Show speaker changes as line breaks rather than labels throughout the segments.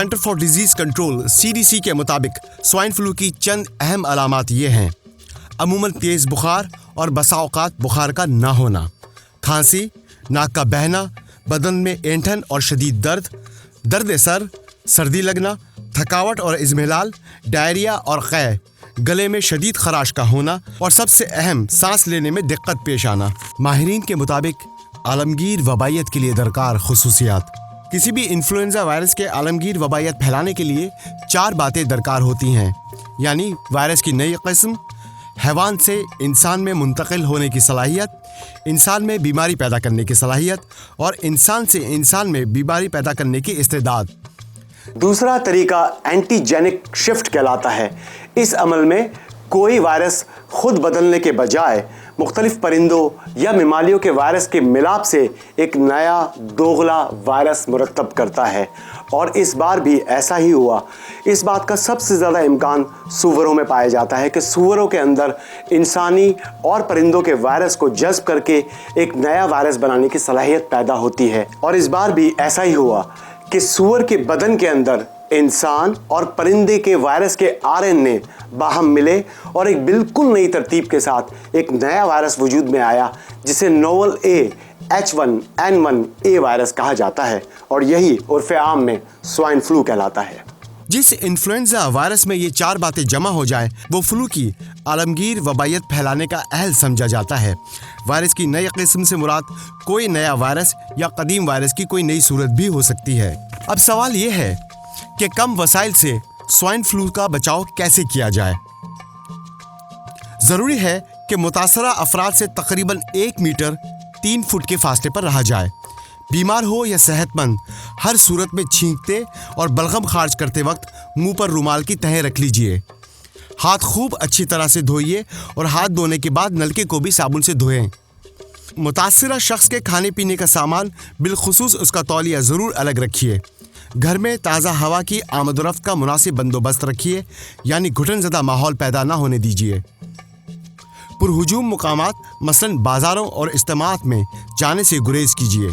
Centre for disease control CDC के मुताबिक swine flu की चंद अहम अलामात ये हैं। अमूमन तेज़ बुखार और बसा औकात बुखार का ना होना, खांसी, नाक का बहना, बदन में ऐंठन और शदीद दर्द, दर्द सर, सर्दी लगना, थकावट और इज़मिलाल, डायरिया और क़ै, गले में शदीद खराश का होना और सबसे अहम सांस लेने में दिक्कत पेश आना। माहिरीन के मुताबिक आलमगीर वबायत के लिए दरकार खसूसियात। किसी भी इन्फ्लुएंजा वायरस के आलमगीर वबायत फैलाने के लिए 4 बातें दरकार होती हैं, यानी वायरस की नई किस्म, हैवान से इंसान में मुंतकिल होने की सलाहियत, इंसान में बीमारी पैदा करने की सलाहियत और इंसान से इंसान में बीमारी पैदा करने की इस्तेदाद।
दूसरा तरीका एंटीजेनिक शिफ्ट कहलाता है। इस अमल में कोई वायरस खुद बदलने के बजाय मुख्तलिफ परिंदों या मिमालियों के वायरस के मिलाप से एक नया दोगला वायरस मुरतब करता है, और इस बार भी ऐसा ही हुआ। इस बात का सबसे ज़्यादा इम्कान सूअरों में पाया जाता है कि सूअरों के अंदर इंसानी और परिंदों के वायरस को जज़्ब करके एक नया वायरस बनाने की सलाहियत पैदा होती है। और इस बार भी ऐसा ही हुआ कि सूअर के बदन के अंदर इंसान और परिंदे के वायरस के RNA बाहम मिले और एक बिल्कुल नई तरतीब के साथ एक नया वायरस वजूद में आया, जिसे नोवल H1N1 वायरस कहा जाता है, और यही उर्फ़े आम में स्वाइन फ्लू कहलाता है।
जिस इन्फ्लुएंजा वायरस में ये 4 बातें जमा हो जाए वो फ्लू की आलमगीर वबायत फैलाने का अहल समझा जाता है। वायरस की नई किस्म से मुराद कोई नया वायरस या कदीम वायरस की कोई नई सूरत भी हो सकती है। अब सवाल ये है कि कम वसाइल से स्वाइन फ्लू का बचाव कैसे किया जाए। ज़रूरी है कि मुतासरा अफराद से तकरीबन 1 मीटर 3 फुट के फासले पर रहा जाए। बीमार हो या सेहतमंद, हर सूरत में छींकते और बलगम खारिज करते वक्त मुंह पर रुमाल की तह रख लीजिए। हाथ खूब अच्छी तरह से धोइए और हाथ धोने के बाद नलके को भी साबुन से धोएं। मुतासरा शख्स के खाने पीने का सामान, बिलखुसूस उसका तौलिया ज़रूर अलग रखिए। घर में ताज़ा हवा की आमदोरफ्त का मुनासिब बंदोबस्त रखिए, यानी घुटन ज़दा माहौल पैदा ना होने दीजिए। पुरहुजूम मुकामात मसलन बाज़ारों और इज्तिमाआत में जाने से गुरेज कीजिए।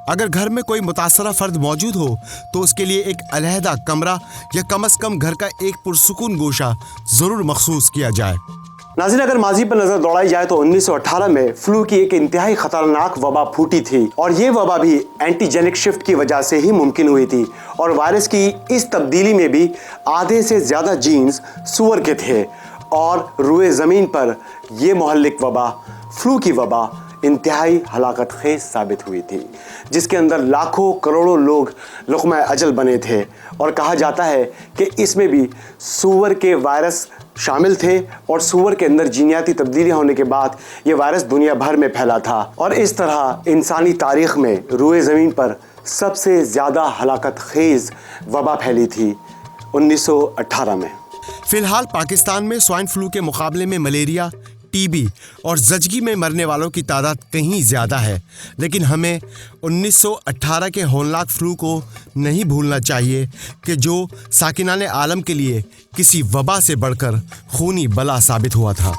अगर घर में कोई मुतासरा फ़र्द मौजूद हो तो उसके लिए एक अलहदा कमरा या कम अज़ कम घर का एक पुरसुकून गोशा ज़रूर मखसूस किया जाए।
नाज़रीन, अगर माजी पर नज़र दौड़ाई जाए तो 1918 में फ्लू की एक इंतहाई ख़तरनाक वबा फूटी थी, और ये वबा भी एंटीजेनिक शिफ्ट की वजह से ही मुमकिन हुई थी। और वायरस की इस तब्दीली में भी आधे से ज़्यादा जीन्स सूअर के थे, और रुए ज़मीन पर यह मोहल्लिक वबा, फ्लू की वबा, इंतहाई हलाकत खेज साबित हुई थी, जिसके अंदर लाखों करोड़ों लोग लुक़्मा अजल बने थे। और कहा जाता है कि इसमें भी सूअर के वायरस शामिल थे, और सूअर के अंदर जीनियाती तब्दीलियाँ होने के बाद ये वायरस दुनिया भर में फैला था। और इस तरह इंसानी तारीख़ में रुए ज़मीन पर सबसे ज़्यादा हलाकत खेज वबा फैली थी 1918 में।
फ़िलहाल पाकिस्तान में स्वाइन फ्लू के मुकाबले में मलेरिया, TB और ज़चगी में मरने वालों की तादाद कहीं ज़्यादा है, लेकिन हमें 1918 के होलनाक फ्लू को नहीं भूलना चाहिए कि जो साकिनाने आलम के लिए किसी वबा से बढ़कर खूनी बला साबित हुआ था।